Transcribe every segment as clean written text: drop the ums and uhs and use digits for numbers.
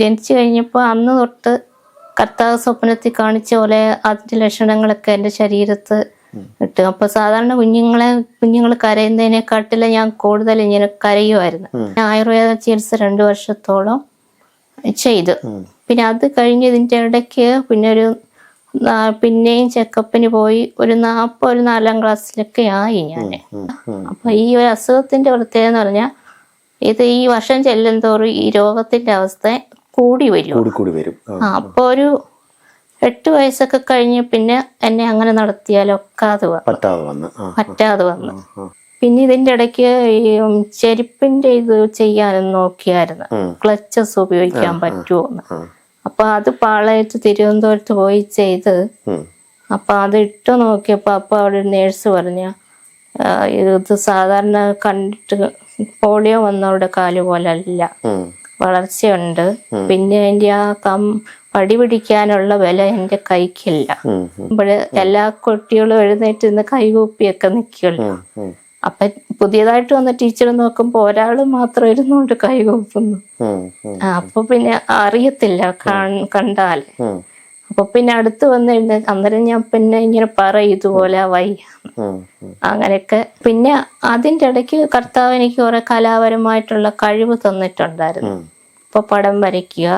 ജനിച്ചു കഴിഞ്ഞപ്പോൾ അന്ന് തൊട്ട് കർത്താവ് സ്വപ്നത്തിൽ കാണിച്ച പോലെ അതിൻ്റെ ലക്ഷണങ്ങളൊക്കെ എൻ്റെ ശരീരത്ത് കിട്ടും. അപ്പോൾ സാധാരണ കുഞ്ഞുങ്ങൾ കരയുന്നതിനെക്കാട്ടിലും ഞാൻ കൂടുതൽ ഇങ്ങനെ കരയുമായിരുന്നു. ആയുർവേദ ചികിത്സ 2 വർഷത്തോളം ചെയ്തു. പിന്നെ അത് കഴിഞ്ഞ് ഇതിൻ്റെ ഇടയ്ക്ക് പിന്നെയും ചെക്കപ്പിന് പോയി ഒരു 4ാം ക്ലാസ്സിലൊക്കെ ആയി ഞാൻ. അപ്പൊ ഈ ഒരു അസുഖത്തിന്റെ പ്രത്യേകത എന്ന് പറഞ്ഞാൽ ഇത് ഈ വർഷം ചെല്ലും തോറും ഈ രോഗത്തിന്റെ അവസ്ഥ കൂടി വരും. അപ്പൊ ഒരു 8 വയസ്സൊക്കെ കഴിഞ്ഞ് പിന്നെ എന്നെ അങ്ങനെ നടത്തിയാലൊക്കാതെ പറ്റാതെ വന്നു. പിന്നെ ഇതിന്റെ ഇടയ്ക്ക് ഈ ചെരുപ്പിന്റെ ഇത് ചെയ്യാനും നോക്കിയായിരുന്നു, ക്ലച്ചസ് ഉപയോഗിക്കാൻ പറ്റുമോന്ന്. അപ്പൊ അത് പാളയത്ത് തിരുവനന്തപുരത്ത് പോയി ചെയ്ത് അപ്പൊ അത് ഇട്ട് നോക്കിയപ്പോ അപ്പൊ അവിടെ നേഴ്സ് പറഞ്ഞ ഇത് സാധാരണ കണ്ടിട്ട് പോളിയോ വന്നവരുടെ കാല് പോലെ അല്ല, വളർച്ചയുണ്ട്. പിന്നെ അതിന്റെ പടി പിടിക്കാനുള്ള ബലം എന്റെ കൈക്കില്ല. അപ്പോഴ് എല്ലാ കുട്ടികളും എഴുന്നേറ്റ് നിന്ന് കൈകൂപ്പിയൊക്കെ നിൽക്കുമല്ലോ. അപ്പൊ പുതിയതായിട്ട് വന്ന ടീച്ചർ നോക്കുമ്പോ ഒരാള് മാത്രം ഇരുന്നുകൊണ്ട് കൈകൂപ്പുന്നു. അപ്പൊ പിന്നെ അറിയത്തില്ല കണ്ടാല്. അപ്പൊ പിന്നെ അടുത്ത് വന്നിരുന്ന് അന്നേരം ഞാൻ പിന്നെ ഇങ്ങനെ പറയും ഇതുപോലെ വയ്യ അങ്ങനെയൊക്കെ. പിന്നെ അതിൻ്റെ ഇടയ്ക്ക് കർത്താവ് എനിക്ക് കുറെ കലാപരമായിട്ടുള്ള കഴിവ് തന്നിട്ടുണ്ടായിരുന്നു. ഇപ്പൊ പടം വരയ്ക്കുക,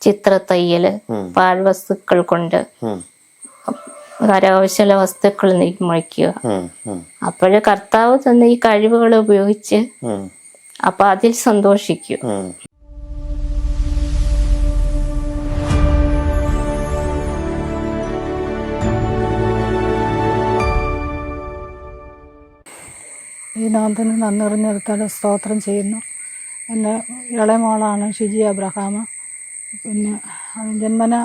ചിത്രത്തയ്യല്, പാഴ്വസ്തുക്കൾ കൊണ്ട് കരകൗശല വസ്തുക്കൾ നിർമ്മിക്കുക. അപ്പോഴ് കർത്താവ് തന്ന ഈ കഴിവുകൾ ഉപയോഗിച്ച് അപ്പൊ അതിൽ സന്തോഷിക്കും. ഈ നാഥന് നന്ദിറിഞ്ഞെടുത്താൽ സ്തോത്രം ചെയ്യുന്നു. എൻ്റെ ഇളയ മോളാണ് ഷിജി അബ്രഹാം. പിന്നെ ജന്മന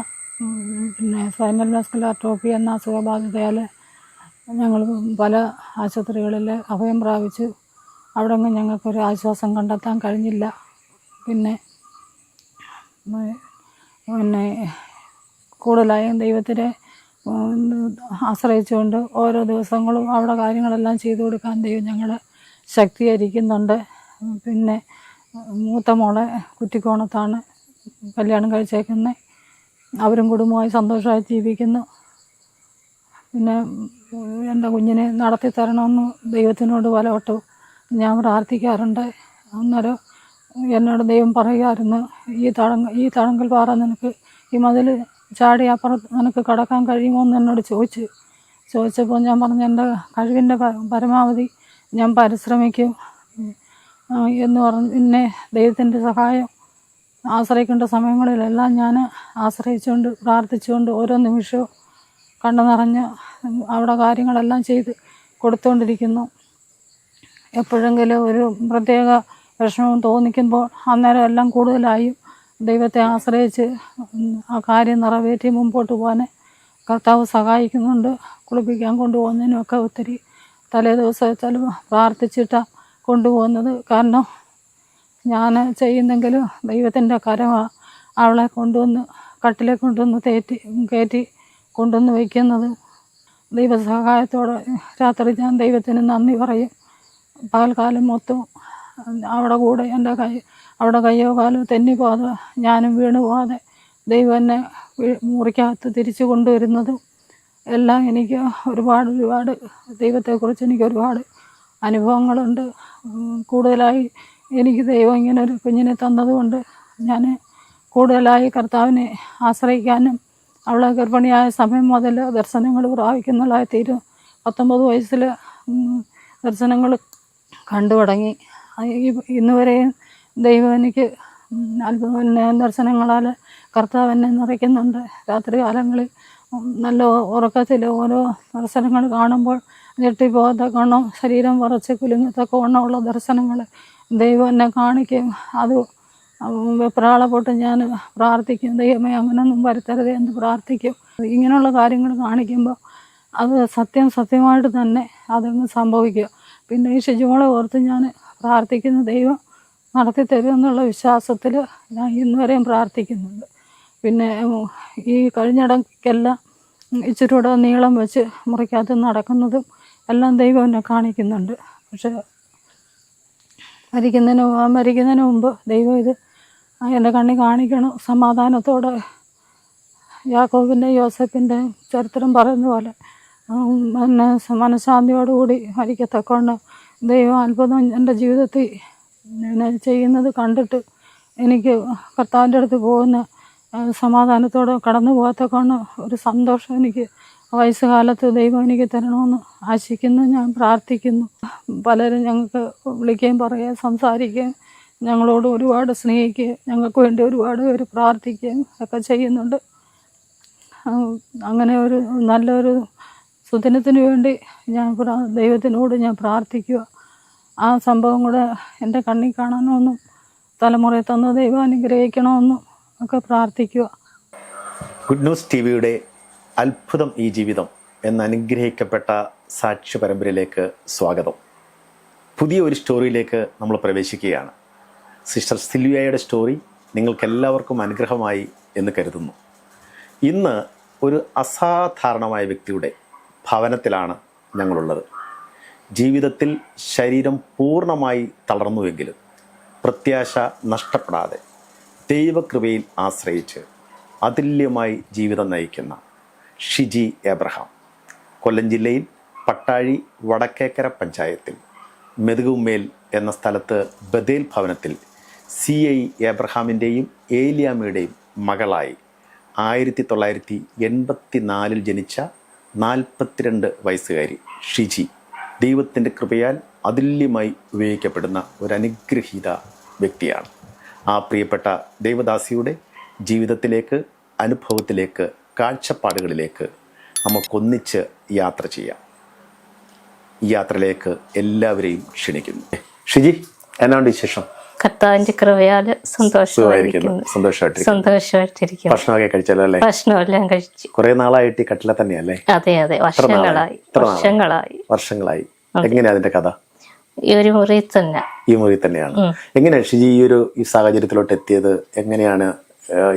സ്പൈനൽ മസ്കുലർ അട്രോഫി എന്ന അസുഖബാധിതയാൽ ഞങ്ങൾ പല ആശുപത്രികളിൽ അഭയം പ്രാപിച്ചു. അവിടെ ഒന്നും ഞങ്ങൾക്കൊരു ആശ്വാസം കണ്ടെത്താൻ കഴിഞ്ഞില്ല. പിന്നെ കൂടുതലായും ദൈവത്തിനെ ആശ്രയിച്ചുകൊണ്ട് ഓരോ ദിവസങ്ങളും അവിടെ കാര്യങ്ങളെല്ലാം ചെയ്തു കൊടുക്കാൻ ദൈവം ഞങ്ങളെ ശക്തീകരിക്കുന്നുണ്ട്. പിന്നെ മൂത്ത മോളെ കുറ്റിക്കോണത്താണ് കല്യാണം കഴിച്ചേക്കുന്നത്. അവരും കുടുംബമായി സന്തോഷമായി ജീവിക്കുന്നു. പിന്നെ എൻ്റെ കുഞ്ഞിനെ നടത്തി തരണമെന്ന് ദൈവത്തിനോട് പലവട്ടം ഞാൻ പ്രാർത്ഥിക്കാറുണ്ട്. അന്നേരം എന്നോട് ദൈവം പറയുമായിരുന്നു, ഈ തടങ്കൽ പാറ നിനക്ക് ഈ മതിൽ ചാടി അപ്പുറത്ത് നിനക്ക് കടക്കാൻ കഴിയുമോ എന്ന് എന്നോട് ചോദിച്ചപ്പോൾ ഞാൻ പറഞ്ഞു എൻ്റെ കഴിവിൻ്റെ പരമാവധി ഞാൻ പരിശ്രമിക്കും എന്ന് പറഞ്ഞു. പിന്നെ ദൈവത്തിൻ്റെ സഹായം ആശ്രയിക്കേണ്ട സമയങ്ങളിലെല്ലാം ഞാൻ ആശ്രയിച്ചുകൊണ്ട് പ്രാർത്ഥിച്ചുകൊണ്ട് ഓരോ നിമിഷവും കണ്ണു നിറഞ്ഞ് അവിടെ കാര്യങ്ങളെല്ലാം ചെയ്ത് കൊടുത്തുകൊണ്ടിരിക്കുന്നു. എപ്പോഴെങ്കിലും ഒരു പ്രത്യേക വിഷമം തോന്നിക്കുമ്പോൾ അന്നേരം എല്ലാം കൂടുതലായും ദൈവത്തെ ആശ്രയിച്ച് ആ കാര്യം നിറവേറ്റി മുമ്പോട്ട് പോകാൻ കർത്താവ് സഹായിക്കുന്നുണ്ട്. കുളിപ്പിക്കാൻ കൊണ്ടുപോകുന്നതിനുമൊക്കെ ഒത്തിരി തലേ ദിവസം ചിലപ്പോൾ പ്രാർത്ഥിച്ചിട്ടാണ് കൊണ്ടുപോകുന്നത്. കാരണം ഞാൻ ചെയ്യുന്നെങ്കിലും ദൈവത്തിൻ്റെ കരമാണ് അവളെ കൊണ്ടുവന്ന് കട്ടിലെ കൊണ്ടുവന്ന് കയറ്റി കൊണ്ടുവന്ന് വയ്ക്കുന്നത്. ദൈവസഹായത്തോടെ രാത്രി ഞാൻ ദൈവത്തിന് നന്ദി പറയും. പകൽക്കാലം മൊത്തം അവിടെ കൂടെ എൻ്റെ അവിടെ കയ്യോ കാലോ തെന്നി പോകാതെ ഞാനും വീണു പോകാതെ ദൈവം എന്നെ മുറിക്കകത്ത് തിരിച്ചു കൊണ്ടുവരുന്നതും എല്ലാം എനിക്ക് ഒരുപാട് ദൈവത്തെക്കുറിച്ച് എനിക്ക് ഒരുപാട് അനുഭവങ്ങളുണ്ട്. കൂടുതലായി എനിക്ക് ദൈവം ഇങ്ങനെ ഒരു കുഞ്ഞിനെ തന്നതുകൊണ്ട് ഞാൻ കൂടുതലായി കർത്താവിനെ ആശ്രയിക്കാനും അവളെ ഗർഭിണിയായ സമയം മുതൽ ദർശനങ്ങൾ പ്രാപിക്കുന്നതായി തീരും. 19 വയസ്സിൽ ദർശനങ്ങൾ കണ്ടു തുടങ്ങി. ഇന്ന് വരെയും ദൈവം എനിക്ക് ദർശനങ്ങളാൽ കർത്താവ് എന്നെ നിറയ്ക്കുന്നുണ്ട്. രാത്രി കാലങ്ങളിൽ നല്ല ഉറക്കത്തിൽ ഓരോ ദർശനങ്ങൾ കാണുമ്പോൾ ഞെട്ടിപ്പോകത്തക്കവണ്ണം ശരീരം വിറച്ച് കുലുങ്ങത്തക്കവണ്ണമുള്ള ദർശനങ്ങൾ ദൈവം എന്നെ കാണിക്കും. അത് വെപ്രാളപ്പെട്ട് ഞാൻ പ്രാർത്ഥിക്കും, ദൈവമേ അങ്ങനൊന്നും വരുത്തരുതേ എന്ന് പ്രാർത്ഥിക്കും. ഇങ്ങനെയുള്ള കാര്യങ്ങൾ കാണിക്കുമ്പോൾ അത് സത്യമായിട്ട് തന്നെ അതങ്ങ് സംഭവിക്കുക. പിന്നെ ഈ ഷിജുമോളെ ഓർത്ത് ഞാൻ പ്രാർത്ഥിക്കുന്ന ദൈവം നടത്തി തരും എന്നുള്ള വിശ്വാസത്തിൽ ഞാൻ ഇന്നുവരെയും പ്രാർത്ഥിക്കുന്നുണ്ട്. പിന്നെ ഈ കഴിഞ്ഞിടയ്ക്കെല്ലാം ഇച്ചിരി കൂടെ നീളം വെച്ച് മുറിക്കകത്ത് നടക്കുന്നതും എല്ലാം ദൈവം എന്നെ കാണിക്കുന്നുണ്ട്. പക്ഷെ മരിക്കുന്നതിന് മുമ്പ് ദൈവം ഇത് എൻ്റെ കണ്ണി കാണിക്കണം. സമാധാനത്തോടെ യാക്കോബിൻ്റെ യോസഫിൻ്റെ ചരിത്രം പറയുന്ന പോലെ പിന്നെ മനഃശാന്തിയോടുകൂടി മരിക്കത്തക്കൊണ്ട് ദൈവം അത്ഭുതം എൻ്റെ ജീവിതത്തിൽ ഞാൻ ചെയ്യുന്നത് കണ്ടിട്ട് എനിക്ക് കർത്താവിൻ്റെ അടുത്ത് പോകുന്ന സമാധാനത്തോടെ കടന്നു പോകത്തക്കൊണ്ട് ഒരു സന്തോഷം എനിക്ക് വയസ്സുകാലത്ത് ദൈവം എനിക്ക് തരണമെന്ന് ആശിക്കുന്നു. ഞാൻ പ്രാർത്ഥിക്കുന്നു. പലരും ഞങ്ങൾക്ക് വിളിക്കുകയും പറയുകയും സംസാരിക്കുകയും ഞങ്ങളോട് ഒരുപാട് സ്നേഹിക്കുകയും ഞങ്ങൾക്ക് വേണ്ടി ഒരുപാട് പേര് പ്രാർത്ഥിക്കുകയും ഒക്കെ ചെയ്യുന്നുണ്ട്. അങ്ങനെ ഒരു നല്ലൊരു സുദിനത്തിന് വേണ്ടി ഞാൻ ദൈവത്തിനോട് ഞാൻ പ്രാർത്ഥിക്കുക. ആ സംഭവം കൂടെ എൻ്റെ കണ്ണിൽ കാണണമെന്നും തലമുറയെ തന്ന് ദൈവം അനുഗ്രഹിക്കണമെന്നും ഒക്കെ പ്രാർത്ഥിക്കുക. ഗുഡ് ന്യൂസ് ടിവിയുടെ അത്ഭുതം ഈ ജീവിതം എന്ന അനുഗ്രഹിക്കപ്പെട്ട സാക്ഷ്യ പരമ്പരയിലേക്ക് സ്വാഗതം. പുതിയ ഒരു സ്റ്റോറിയിലേക്ക് നമ്മൾ പ്രവേശിക്കുകയാണ്. സിസ്റ്റർ സിൽവിയയുടെ സ്റ്റോറി നിങ്ങൾക്കെല്ലാവർക്കും അനുഗ്രഹമായി എന്ന് കരുതുന്നു. ഇന്ന് ഒരു അസാധാരണമായ വ്യക്തിയുടെ ഭവനത്തിലാണ് ഞങ്ങളുള്ളത്. ജീവിതത്തിൽ ശരീരം പൂർണ്ണമായി തളർന്നുവെങ്കിലും പ്രത്യാശ നഷ്ടപ്പെടാതെ ദൈവകൃപയിൽ ആശ്രയിച്ച് അതുല്യമായി ജീവിതം നയിക്കുന്ന ഷിജി എബ്രഹാം കൊല്ലം ജില്ലയിൽ പട്ടാഴി വടക്കേക്കര പഞ്ചായത്തിൽ മെതുകുമേൽ എന്ന സ്ഥലത്ത് ബദേൽ ഭവനത്തിൽ CI എബ്രഹാമിൻ്റെയും ഏലിയാമ്മയുടെയും മകളായി 1984 ജനിച്ച 42 വയസ്സുകാരി ഷിജി ദൈവത്തിൻ്റെ കൃപയാൽ അതുല്യമായി ഉപയോഗിക്കപ്പെടുന്ന ഒരു അനുഗ്രഹീത വ്യക്തിയാണ്. ആ പ്രിയപ്പെട്ട ദൈവദാസിയുടെ ജീവിതത്തിലേക്ക്, അനുഭവത്തിലേക്ക്, കാഴ്ചപ്പാടുകളിലേക്ക് നമുക്കൊന്നിച്ച് യാത്ര ചെയ്യാം. ഈ യാത്രയിലേക്ക് എല്ലാവരെയും ക്ഷണിക്കുന്നു. ഷിജി, എന്നാണ്ട് വിശേഷം? കർത്താവിന്റെ കൃപയാല് സന്തോഷമായിട്ടിരിക്കുന്നു. സന്തോഷമായിട്ടിരിക്കുന്നു. ഭക്ഷണമൊക്കെ കഴിച്ചല്ലോ അല്ലേ? ഭക്ഷണമെല്ലാം കഴിച്ചു. കുറെ നാളായിട്ട് ഈ കട്ടില തന്നെയല്ലേ? അതെ അതെ, വർഷങ്ങളായി. എങ്ങനെയാ അതിന്റെ കഥ? ഈ ഒരു മുറി തന്നെ. ഈ മുറി തന്നെയാണ്. എങ്ങനെയാണ് ഷിജി ഈ സാഹചര്യത്തിലോട്ട് എത്തിയത്? എങ്ങനെയാണ്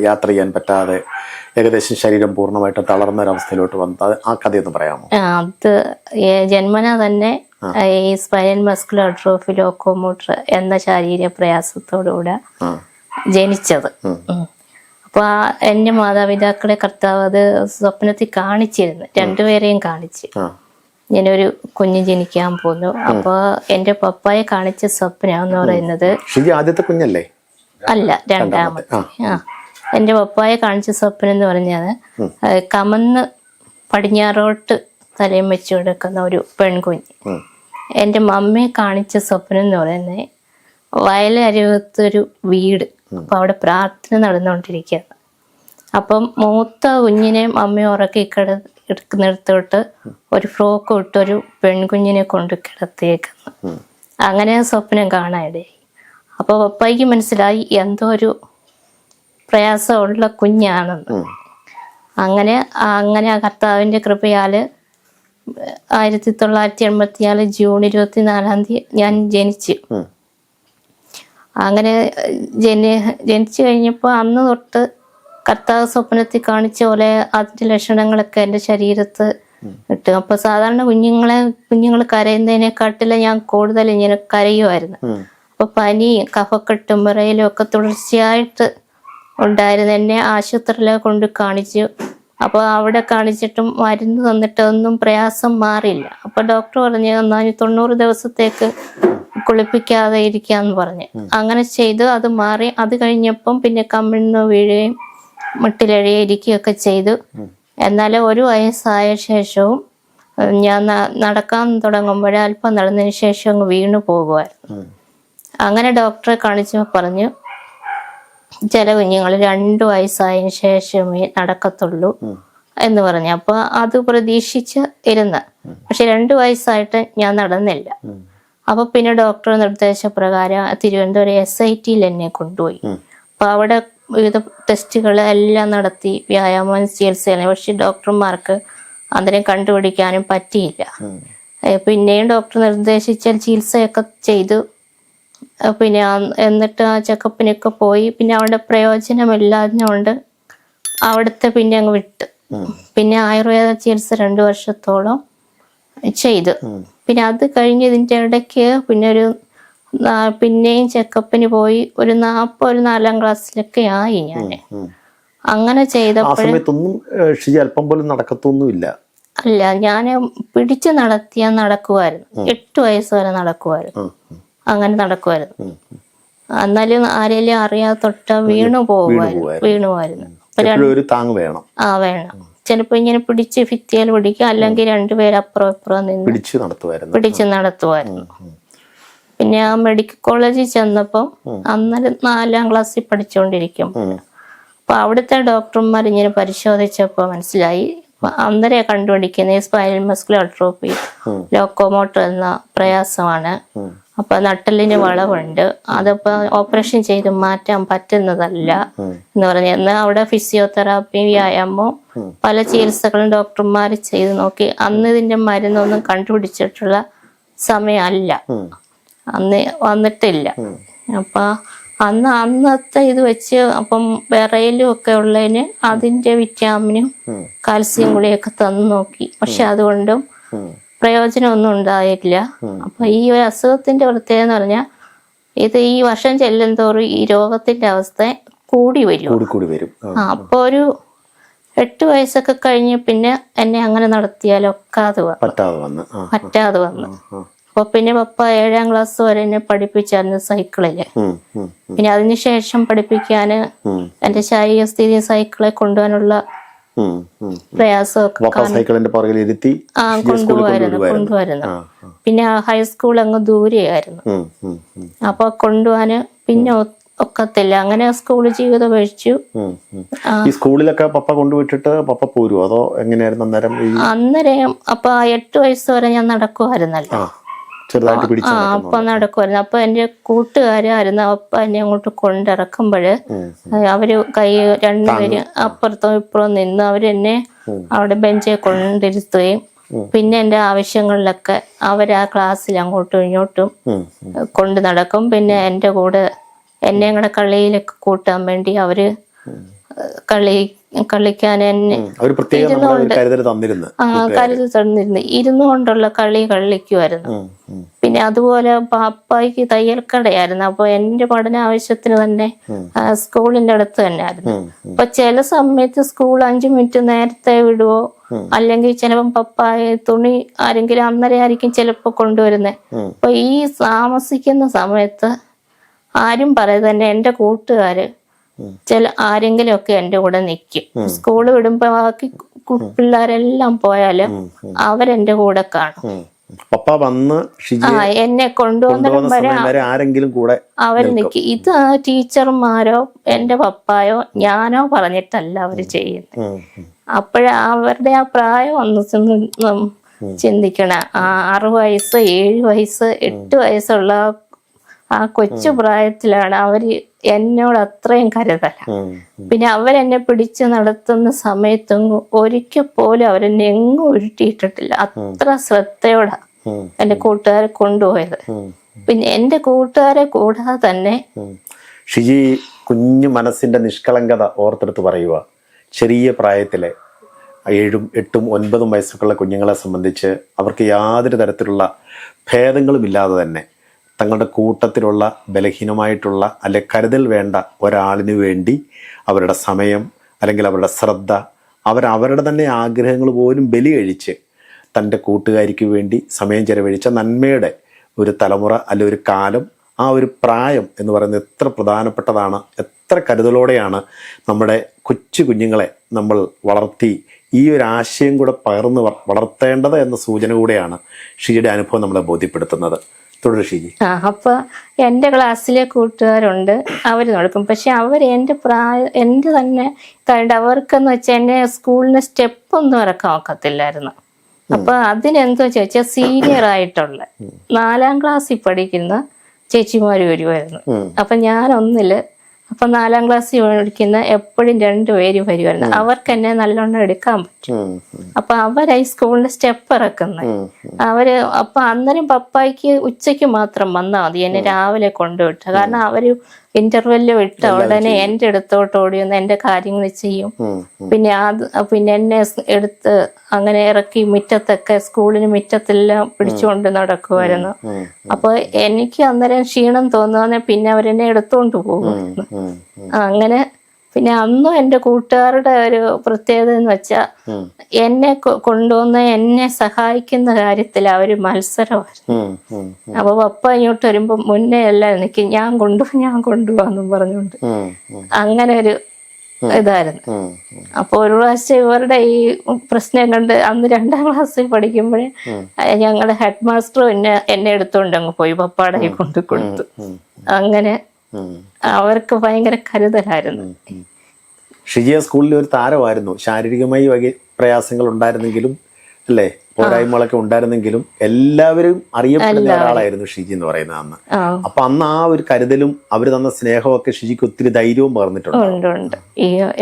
യാത്ര ചെയ്യാൻ പറ്റാതെ ഏകദേശം ശരീരം പൂർണ്ണമായിട്ട് തളർന്ന ഒരവസ്ഥയിലോട്ട് വന്നത്? ആ കഥയൊന്ന് പറയാമോ? അത് ജന്മനാ തന്നെ ഈ സ്പൈനൽ മസ്കുലർ അട്രോഫി ലോക്കോമോട്ടർ എന്ന ശാരീരിക പ്രയാസത്തോടുകൂടെ ജനിച്ചത്. അപ്പൊ എന്റെ മാതാപിതാക്കളെ കർത്താവ് അത് സ്വപ്നത്തിൽ കാണിച്ചിരുന്നു. രണ്ടുപേരെയും കാണിച്ച് ഞാനൊരു കുഞ്ഞ് ജനിക്കാൻ പോന്നു. അപ്പൊ എന്റെ പപ്പായെ കാണിച്ച സ്വപ്നം എന്ന് പറയുന്നത് ആദ്യത്തെ കുഞ്ഞല്ലേ? അല്ല, രണ്ടാമത്തെ. എന്റെ പപ്പായെ കാണിച്ച സ്വപ്നം എന്ന് പറഞ്ഞാൽ കമന്ന് പടിഞ്ഞാറോട്ട് തലയും വെച്ചു കൊടുക്കുന്ന ഒരു പെൺകുഞ്ഞ്. എൻ്റെ മമ്മിയെ കാണിച്ച സ്വപ്നം എന്ന് പറയുന്നത് വയലരുവത്തൊരു വീട്. അപ്പൊ അവിടെ പ്രാർത്ഥന നടന്നുകൊണ്ടിരിക്കുകയാണ്. അപ്പം മൂത്ത കുഞ്ഞിനെ മമ്മി ഉറക്കി എടുക്കുന്നിടത്തോട്ട് ഒരു ഫ്രോക്ക് ഇട്ടൊരു പെൺകുഞ്ഞിനെ കൊണ്ട് കിടത്തിയേക്കുന്നു. അങ്ങനെ സ്വപ്നം കാണാനിടയായി. അപ്പോൾ പപ്പായ്ക്ക് മനസ്സിലായി എന്തോ ഒരു പ്രയാസമുള്ള കുഞ്ഞാണെന്ന്. അങ്ങനെ ആ കർത്താവിൻ്റെ കൃപയാല് 1984 ജൂൺ 24 ഞാൻ ജനിച്ചു. അങ്ങനെ ജനിച്ചു കഴിഞ്ഞപ്പോൾ അന്ന് തൊട്ട് കർത്താവ് സ്വപ്നത്തിൽ കാണിച്ച പോലെ അതിൻ്റെ ലക്ഷണങ്ങളൊക്കെ എൻ്റെ ശരീരത്ത് കിട്ടും. അപ്പൊ സാധാരണ കുഞ്ഞുങ്ങൾ കരയുന്നതിനെക്കാട്ടിലും ഞാൻ കൂടുതൽ ഇങ്ങനെ കരയുമായിരുന്നു. അപ്പൊ പനിയും കഫക്കെട്ടും വിറയലും ഒക്കെ തുടർച്ചയായിട്ട് ഉണ്ടായിരുന്നു. എന്നെ ആശുപത്രിയിലൊക്കെ കൊണ്ട് കാണിച്ചു. അപ്പോൾ അവിടെ കാണിച്ചിട്ടും മരുന്ന് തന്നിട്ട് ഒന്നും പ്രയാസം മാറില്ല. അപ്പൊ ഡോക്ടർ പറഞ്ഞു എന്നാൽ 90 ദിവസത്തേക്ക് കുളിപ്പിക്കാതെ ഇരിക്കാന്ന് പറഞ്ഞു. അങ്ങനെ ചെയ്തു. അത് മാറി. അത് കഴിഞ്ഞപ്പം പിന്നെ കമ്മിന്ന് വീഴുകയും മുട്ടിലഴിയെ ഇരിക്കുകയൊക്കെ ചെയ്തു. എന്നാൽ 1 വയസ്സായ ശേഷവും ഞാൻ നടക്കാൻ തുടങ്ങുമ്പോഴേ അല്പം നടന്നതിന് ശേഷം അങ്ങ് വീണു പോകുമായിരുന്നു. അങ്ങനെ ഡോക്ടറെ കാണിച്ചപ്പോൾ പറഞ്ഞു ചില കുഞ്ഞുങ്ങൾ 2 വയസ്സായതിനു ശേഷമേ നടക്കത്തുള്ളൂ എന്ന് പറഞ്ഞു. അപ്പൊ അത് പ്രതീക്ഷിച്ച് ഇരുന്ന. പക്ഷെ 2 വയസ്സായിട്ട് ഞാൻ നടന്നില്ല. അപ്പൊ പിന്നെ ഡോക്ടർ നിർദ്ദേശപ്രകാരം തിരുവനന്തപുരം SITയിൽ എന്നെ കൊണ്ടുപോയി. അപ്പൊ അവിടെ വിവിധ ടെസ്റ്റുകൾ എല്ലാം നടത്തി വ്യായാമം ചികിത്സയാണ്. പക്ഷെ ഡോക്ടർമാർക്ക് അതിനെ കണ്ടുപിടിക്കാനും പറ്റിയില്ല. പിന്നെയും ഡോക്ടർ നിർദ്ദേശിച്ച ചികിത്സയൊക്കെ ചെയ്തു. പിന്നെ എന്നിട്ട് ആ ചെക്കപ്പിനൊക്കെ പോയി. പിന്നെ അവിടെ പ്രയോജനമില്ലാഞ്ഞുകൊണ്ട് അവിടുത്തെ പിന്നെ അങ്ങ് വിട്ടു. പിന്നെ ആയുർവേദ ചികിത്സ 2 വർഷത്തോളം ചെയ്തു. പിന്നെ അത് കഴിഞ്ഞ് ഇതിൻ്റെ ഇടയ്ക്ക് പിന്നെ ഒരു പിന്നെയും ചെക്കപ്പിന് പോയി ഒരു 4-4 ക്ലാസ്സിലൊക്കെ ആയി ഞാൻ. അങ്ങനെ ആ ചെയ്തപ്പോൾ സമയത്തൊന്നും ഷിജി അല്പം പോലും നടക്കത്തൊന്നുമില്ല. അല്ല, ഞാൻ പിടിച്ചു നടത്തിയാൽ നടക്കുമായിരുന്നു. 8 വയസ്സ് വരെ നടക്കുമായിരുന്നു. അങ്ങനെ നടക്കുമായിരുന്നു. എന്നാലും ആരെങ്കിലും അറിയാതെ തൊട്ട വീണു പോവുമായിരുന്നു. എപ്പോഴും ഒരു താങ്ങ് വേണം. വേണം. ചിലപ്പോ ഇങ്ങനെ പിടിച്ച് ഭിത്തിയാൽ പിടിക്കും, അല്ലെങ്കിൽ രണ്ടുപേരും അപ്പുറം ഇപ്പുറം നിന്ന് പിടിച്ചു നടത്തുമായിരുന്നു. പിന്നെ ആ മെഡിക്കൽ കോളേജിൽ ചെന്നപ്പോ അന്നേരം 4-ാം ക്ലാസ്സിൽ പഠിച്ചുകൊണ്ടിരിക്കും. അപ്പൊ അവിടുത്തെ ഡോക്ടർമാർ ഇങ്ങനെ പരിശോധിച്ചപ്പോ മനസ്സിലായി, അന്നേരം കണ്ടുപിടിക്കുന്ന സ്പൈനൽ മസ്കുലർ അട്രോഫി, ലോക്കോമോട്ടർ എന്ന പ്രയാസമാണ്. അപ്പൊ നട്ടലിന് വളവുണ്ട്, അതിപ്പോ ഓപ്പറേഷൻ ചെയ്ത് മാറ്റാൻ പറ്റുന്നതല്ല എന്ന് പറഞ്ഞു. എന്നാൽ അവിടെ ഫിസിയോതെറാപ്പി, വ്യായാമം, പല ചികിത്സകളും ഡോക്ടർമാർ ചെയ്ത് നോക്കി. അന്ന് ഇതിന്റെ മരുന്നൊന്നും കണ്ടുപിടിച്ചിട്ടുള്ള സമയമല്ല, അന്ന് വന്നിട്ടില്ല. അപ്പൊ അന്നത്തെ ഇത് വെച്ച് അപ്പം വിറയലും ഒക്കെ ഉള്ളതിന് അതിന്റെ വിറ്റാമിനും കാൽസ്യം ഗുളിയൊക്കെ തന്നു നോക്കി. പക്ഷെ അതുകൊണ്ടും പ്രയോജനമൊന്നും ഉണ്ടായില്ല. അപ്പൊ ഈ ഒരു അസുഖത്തിന്റെ പ്രത്യേകത എന്ന് പറഞ്ഞാൽ ഇത് ഈ വർഷം ചെല്ലും തോറും ഈ രോഗത്തിന്റെ അവസ്ഥ കൂടി വരും. അപ്പൊ ഒരു 8 വയസ്സൊക്കെ കഴിഞ്ഞ് പിന്നെ എന്നെ അങ്ങനെ നടത്തിയാലൊക്കാതെ പറ്റാതെ വന്നു. അപ്പൊ പിന്നെ പപ്പ 7-ാം ക്ലാസ് വരെ എന്നെ പഠിപ്പിച്ചായിരുന്നു സൈക്കിളില്. പിന്നെ അതിനുശേഷം പഠിപ്പിക്കാന് എന്റെ ശാരീരിക സ്ഥിതി സൈക്കിളെ കൊണ്ടുപോകാനുള്ള പ്രയാസമൊക്കെ കൊണ്ടുവരുന്നു. പിന്നെ ഹൈസ്കൂൾ അങ്ങ് ദൂരെയായിരുന്നു. അപ്പൊ കൊണ്ടുപോകാന് പിന്നെ ഒക്കത്തില്ല. അങ്ങനെ സ്കൂൾ ജീവിതം കഴിച്ചു. ഈ സ്കൂളിലൊക്കെ പപ്പ കൊണ്ടുവിട്ടിട്ട് പപ്പ പോരുമോ അതോ എങ്ങനെയായിരുന്നു അന്നേരം? അപ്പൊ 8 വയസ്സ് വരെ ഞാൻ നടക്കുമായിരുന്നല്ലോ. അപ്പൊ നടക്കുമായിരുന്നു. അപ്പൊ എന്റെ കൂട്ടുകാരായിരുന്നു. അപ്പൊ എന്നെ അങ്ങോട്ട് കൊണ്ടിറക്കുമ്പോഴ് അവര് രണ്ടുപേര് അപ്പുറത്തും ഇപ്പുറവും നിന്ന് അവരെന്നെ അവിടെ ബെഞ്ചിൽ കൊണ്ടിരുത്തുകയും പിന്നെ എന്റെ ആവശ്യങ്ങളിലൊക്കെ അവരാ ക്ലാസ്സിൽ അങ്ങോട്ടും ഇങ്ങോട്ടും കൊണ്ട് നടക്കും. പിന്നെ എന്റെ കൂടെ എന്നെ കൂടെ കളിയിലൊക്കെ കൂട്ടാൻ വേണ്ടി അവര് കളിക്കാൻ എന്നെ കരുതൽ തന്നിരുന്നു. ഇരുന്നുകൊണ്ടുള്ള കളി കളിക്കുമായിരുന്നു. പിന്നെ അതുപോലെ പപ്പായ്ക്ക് തയ്യൽക്കടയായിരുന്നു. അപ്പൊ എന്റെ പഠന ആവശ്യത്തിന് തന്നെ സ്കൂളിന്റെ അടുത്ത് തന്നെ ആയിരുന്നു. അപ്പൊ ചില സമയത്ത് സ്കൂൾ 5 മിനിറ്റ് നേരത്തെ വിടുവോ, അല്ലെങ്കിൽ ചിലപ്പം പപ്പായ തുണി ആരെങ്കിലും അന്നേരം ആയിരിക്കും ചിലപ്പോ കൊണ്ടുവരുന്നേ. അപ്പൊ ഈ താമസിക്കുന്ന സമയത്ത് ആരും പറയാതെ തന്നെ എന്റെ കൂട്ടുകാര് ആരെങ്കിലും ഒക്കെ എന്റെ കൂടെ നിൽക്കും. സ്കൂള് വിടുമ്പോ ബാക്കി പിള്ളേരെല്ലാം പോയാലും അവരെന്റെ കൂടെ കാണും. പപ്പ വന്ന് എന്നെ കൊണ്ടുവന്നിടം വരെ ആരെങ്കിലും കൂടെ അവർ നിൽക്കും. ഇത് ടീച്ചർമാരോ എന്റെ പപ്പായോ ഞാനോ പറഞ്ഞിട്ടല്ല അവര് ചെയ്യുന്നത്. അവരുടെ ആ പ്രായം ഒന്ന് ചിന്തിക്കണ. 6 വയസ്സ് 7 വയസ്സ് 8 വയസ്സുള്ള ആ കൊച്ചു പ്രായത്തിലാണ് അവര് എന്നോട് അത്രയും കരുതല. പിന്നെ അവരെന്നെ പിടിച്ചു നടത്തുന്ന സമയത്തൊന്നും ഒരിക്കൽ പോലും അവരെന്നെ എങ്ങും ഉരുട്ടിയിട്ടിട്ടില്ല. അത്ര ശ്രദ്ധയോടെ എന്റെ കൂട്ടുകാരെ കൊണ്ടുപോയത്. പിന്നെ എന്റെ കൂട്ടുകാരെ കൂടാതെ തന്നെ ഷിജി കുഞ്ഞു മനസ്സിന്റെ നിഷ്കളങ്കത ഓർത്തെടുത്ത് പറയുക. ചെറിയ പ്രായത്തിലെ 7, 8, 9 വയസ്സൊക്കെയുള്ള കുഞ്ഞുങ്ങളെ സംബന്ധിച്ച് അവർക്ക് യാതൊരു തരത്തിലുള്ള ഭേദങ്ങളും ഇല്ലാതെ തന്നെ തങ്ങളുടെ കൂട്ടത്തിലുള്ള ബലഹീനമായിട്ടുള്ള അല്ലെ കരുതൽ വേണ്ട ഒരാളിന് വേണ്ടി അവരുടെ സമയം അല്ലെങ്കിൽ അവരുടെ ശ്രദ്ധ അവരവരുടെ തന്നെ ആഗ്രഹങ്ങൾ പോലും ബലി കഴിച്ച് തൻ്റെ കൂട്ടുകാരിക്ക് വേണ്ടി സമയം ചെലവഴിച്ച നന്മയുടെ ഒരു തലമുറ അല്ലെ ഒരു കാലം, ആ ഒരു പ്രായം എന്ന് പറയുന്നത് എത്ര പ്രധാനപ്പെട്ടതാണ്. എത്ര കരുതലോടെയാണ് നമ്മുടെ കൊച്ചു കുഞ്ഞുങ്ങളെ നമ്മൾ വളർത്തി ഈ ഒരു ആശയം കൂടെ പകർന്ന് വളർത്തേണ്ടത് എന്ന സൂചന കൂടെയാണ് ഷിജിയുടെ അനുഭവം നമ്മളെ ബോധ്യപ്പെടുത്തുന്നത്. അപ്പൊ എന്റെ ക്ലാസ്സിലെ കൂട്ടുകാരുണ്ട്, അവര് നടക്കും. പക്ഷെ അവർ എന്റെ തന്നെ കണ്ട് അവർക്കെന്ന് വെച്ചാൽ എന്നെ സ്കൂളിന് സ്റ്റെപ്പൊന്നും ഇറക്കാൻ ഒക്കത്തില്ലായിരുന്നു. അപ്പൊ അതിനെന്തോ ചോദിച്ചാൽ സീനിയർ ആയിട്ടുള്ള 4-ാം ക്ലാസ്സിൽ പഠിക്കുന്ന ചേച്ചിമാര് വരുമായിരുന്നു. അപ്പൊ ഞാൻ 1-ല്, അപ്പൊ 4-ാം ക്ലാസ്സിൽ പഠിക്കുന്ന എപ്പോഴും 2 പേര് വരുമായിരുന്നു. അവർക്ക് എന്നെ നല്ലോണം എടുക്കാൻ പറ്റും. അപ്പൊ അവരായി സ്കൂളിന്റെ സ്റ്റെപ്പ് ഇറക്കുന്നത്. അപ്പൊ അന്നേരം പപ്പായ്ക്ക് ഉച്ചയ്ക്ക് മാത്രം വന്നാൽ മതി എന്നെ രാവിലെ കൊണ്ടുവിട്ട. കാരണം അവര് ഇന്റർവെല്ല് വിട്ട ഉടനെ എൻ്റെ അടുത്തോട്ട് ഓടി വന്ന് എൻ്റെ കാര്യങ്ങൾ ചെയ്യും. പിന്നെ എന്നെ എടുത്ത് അങ്ങനെ ഇറക്കി മുറ്റത്തൊക്കെ, സ്കൂളിന് മുറ്റത്തെല്ലാം പിടിച്ചുകൊണ്ട് നടക്കുമായിരുന്നു. അപ്പൊ എനിക്ക് അന്നേരം ക്ഷീണം തോന്നുക, പിന്നെ അവരെന്നെ എടുത്തോണ്ട് പോകുമായിരുന്നു. അങ്ങനെ പിന്നെ അന്നും എൻ്റെ കൂട്ടുകാരുടെ ഒരു പ്രത്യേകത എന്ന് വെച്ചാൽ എന്നെ കൊണ്ടുവന്ന് എന്നെ സഹായിക്കുന്ന കാര്യത്തിൽ അവര് മത്സരമായിരുന്നു. അപ്പൊ പപ്പ ഇങ്ങോട്ട് വരുമ്പോ മുന്നേ എല്ലാം എനിക്ക് ഞാൻ കൊണ്ടുപോകാന്നും പറഞ്ഞുകൊണ്ട് അങ്ങനെ ഒരു ഇതായിരുന്നു. അപ്പൊ ഒരു പ്രാവശ്യം ഇവരുടെ ഈ പ്രശ്നം കണ്ട് അന്ന് 2ാം ക്ലാസ്സിൽ പഠിക്കുമ്പോഴേ ഞങ്ങളുടെ ഹെഡ് മാസ്റ്റർ എന്നെ എടുത്തോണ്ട് അങ്ങ് പോയി, പപ്പാടെ കൈ കൊണ്ട് കൊടുത്തു. അങ്ങനെ അവർക്ക് ഭയങ്കര കരുതലായിരുന്നു. ഷിജിയ സ്കൂളിൽ ഒരു താരമായിരുന്നു. ശാരീരികമായി വലിയ പ്രയാസങ്ങൾ ഉണ്ടായിരുന്നെങ്കിലും അല്ലേ, പോരായ്മകളൊക്കെ ഉണ്ടായിരുന്നെങ്കിലും എല്ലാവരും അറിയപ്പെടുന്ന ഒരാളായിരുന്നു ഷിജി എന്ന് പറയുന്നത് അന്ന്. അപ്പൊ അന്ന് ആ ഒരു കരുതലും അവര് തന്ന സ്നേഹവും ഒക്കെ ഷിജിക്ക് ഒത്തിരി ധൈര്യവും പകർന്നിട്ടുണ്ട്.